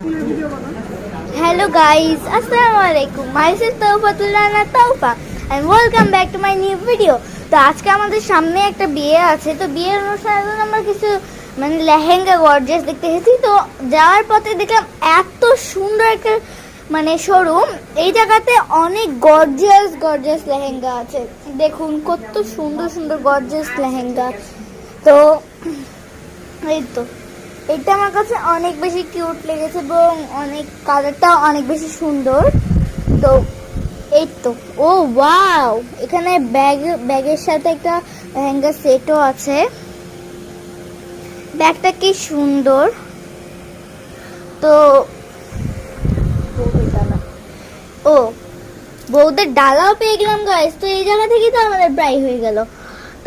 Hello guys, Assalamualaikum. Myself Tawfatullah Tawfa and welcome back to my new video. তো আজকে আমাদের সামনে একটা বিয়ে আছে, তো বিয়ের অনুষ্ঠানের জন্য আমরা কিছু লেহেঙ্গা গর্জিয়াস দেখতে এসেছি। তো যাওয়ার পথে দেখলাম এত সুন্দর একটা শোরুম। এই জায়গাতে অনেক গর্জিয়াস লেহেঙ্গা আছে। দেখুন কত সুন্দর সুন্দর গর্জিয়াস লেহেঙ্গা। তো এই তো এটা আমার কাছে অনেক বেশি কিউট লেগেছে এবং অনেক কালারটাও অনেক বেশি সুন্দর। তো এই তো ও ওয়াও, এখানে ব্যাগের সাথে একটা লেহেঙ্গা সেটও আছে। ব্যাগটা কি সুন্দর। তো ও বউদের ডালাও পেয়ে গেলাম গাইস। তো এই জায়গা থেকেই তো আমাদের প্রায় হয়ে গেল।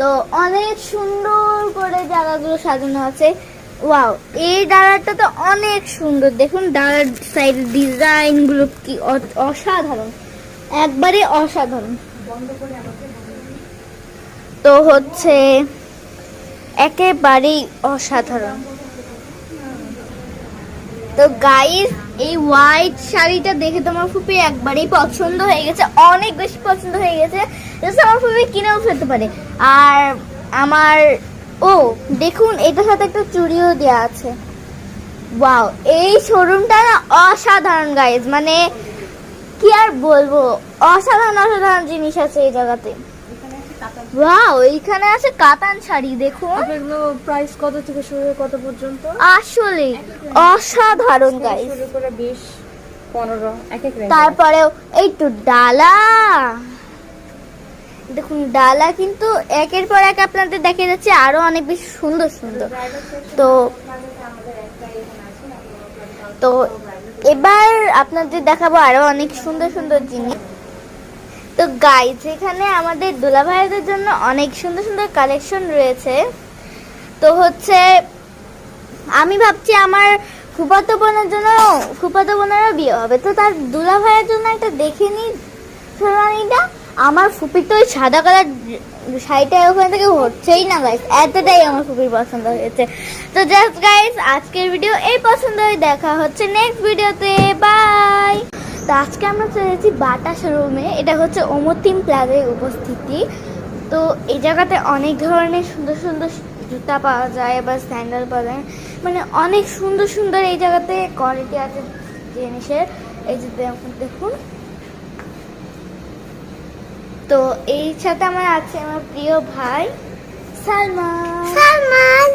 তো অনেক সুন্দর করে জায়গাগুলো সাজানো আছে। ওয়াও, এই ডালাটা তো অনেক সুন্দর। দেখুন ডালার সাইডের ডিজাইন গুলো কি অসাধারণ, একবারে অসাধারণ। তো হচ্ছে একেবারেই অসাধারণ। তো গাইস, এই হোয়াইট শাড়িটা দেখে তোমার ফুপি একবারেই পছন্দ হয়ে গেছে, অনেক বেশি পছন্দ হয়ে গেছে। আমার ফুপি কিনেও ফেলতে পারে। আর আমার দেখুন এটার সাথে একটা চুড়িও দেওয়া আছে। ওয়াও, এই শোরুমটা না অসাধারণ গাইস, কি আর বলবো, অসাধারণ জিনিস আছে এই জায়গাতে। ওয়াও, এইখানে আছে কাতান শাড়ি। দেখুন এগুলো প্রাইস কত থেকে শুরু হয়ে কত পর্যন্ত? আসলে অসাধারণ গাইস। শুরু করে 20, 15 এক এক রেঞ্জ। তারপরেও এই তো ডালা, দেখুন ডালা কিন্তু একের পর এক আপনাদের দেখা যাচ্ছে আরো অনেক বেশি সুন্দর সুন্দর। তো এবার আপনাদের দেখাবো আরো অনেক সুন্দর সুন্দর জিনিস। তো গাইস, এখানে আমাদের দুলাভাইদের জন্য অনেক সুন্দর সুন্দর কালেকশন রয়েছে। তো হচ্ছে আমি ভাবছি আমার ফুফাতো বোনেরও বিয়ে হবে, তো তার দুলাভাইয়ের জন্য একটা দেখে নি শেরওয়ানিটা। আমার ফুপির তো ওই সাদা কালার শাড়িটা ওখান থেকে হচ্ছেই না গাইস, এতটাই আমার ফুপির পছন্দ হয়েছে। তো জাস্ট গাইস, আজকের ভিডিও এই পছন্দ হয়ে দেখা হচ্ছে নেক্সট ভিডিওতে। বাই। তো আজকে আমরা চলে এসেছি বাটা শোরুমে। এটা হচ্ছে ওমতিম প্লাজায় উপস্থিতি। তো এই জায়গাতে অনেক ধরনের সুন্দর সুন্দর জুতা পাওয়া যায় বা স্যান্ডেল পাওয়া যায়, অনেক সুন্দর সুন্দর এই জায়গাতে কোয়ালিটি আছে জিনিসের। এই যে দেখুন। তো এই সাথে আমার আছে আমার প্রিয় ভাই সালমান,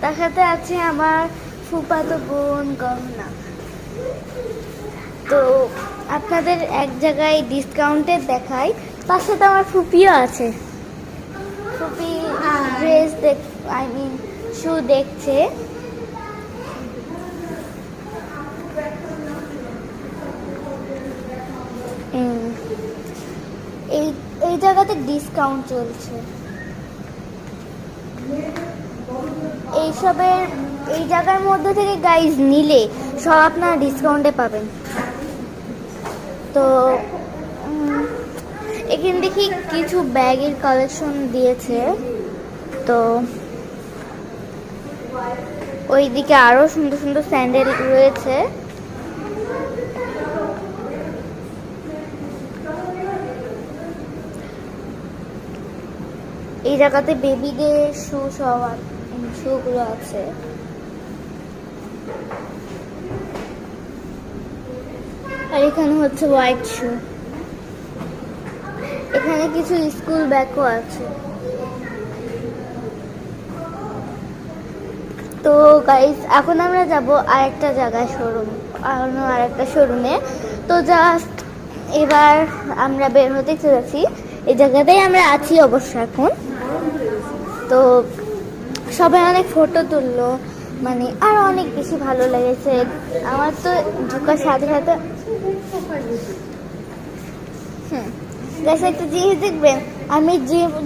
তার সাথে আছে আমার ফুফাতো বোন গহনা। তো আপনাদের এক জায়গায় ডিসকাউন্টে দেখাই, তার সাথে আমার ফুপিও আছে। ফুপি ড্রেস শু দেখছে। এই জায়গাতে ডিসকাউন্ট চলছে। এই জায়গার মধ্যে থেকে গাইজ নিলে সব আপনারা ডিসকাউন্টে পাবেন। তো এখানে দেখি কিছু ব্যাগের কালেকশন দিয়েছে। তো ওইদিকে আরো সুন্দর সুন্দর স্যান্ডেল রয়েছে। এই জায়গাতে বেবিদের শুগুলো আছে। আর এখানে হচ্ছে হোয়াইট শু। এখানে কিছু স্কুল ব্যাগও আছে। তো গাইস, এখন আমরা যাব আরেকটা জায়গায় আরেকটা শোরুমে। তো জাস্ট এবার আমরা বের হতে চলেছি। এই জায়গাতেই আমরা আছি অবশ্য এখন। তো সবাই অনেক ফটো তুললো, আর অনেক বেশি ভালো লেগেছে আমার। তো ঢোকার সাথে সাথে একটা জিনিস দেখবেন, আমি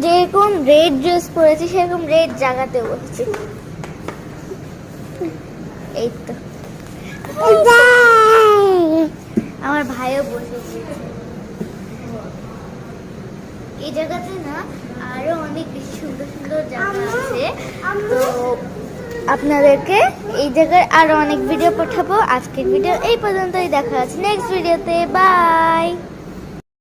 যেরকম রেড ড্রেস পরেছি সেরকম রেড জায়গাতে বসেছি। এই তো আমার ভাইও বসেছে। এই জায়গাতে না আরো অনেক বেশি সুন্দর সুন্দর জায়গা আছে। তো আপনাদেরকে এই জায়গায় আরো অনেক ভিডিও পাঠাবো। আজকের ভিডিও এই পর্যন্তই, দেখা হচ্ছে নেক্সট ভিডিওতে। বাই।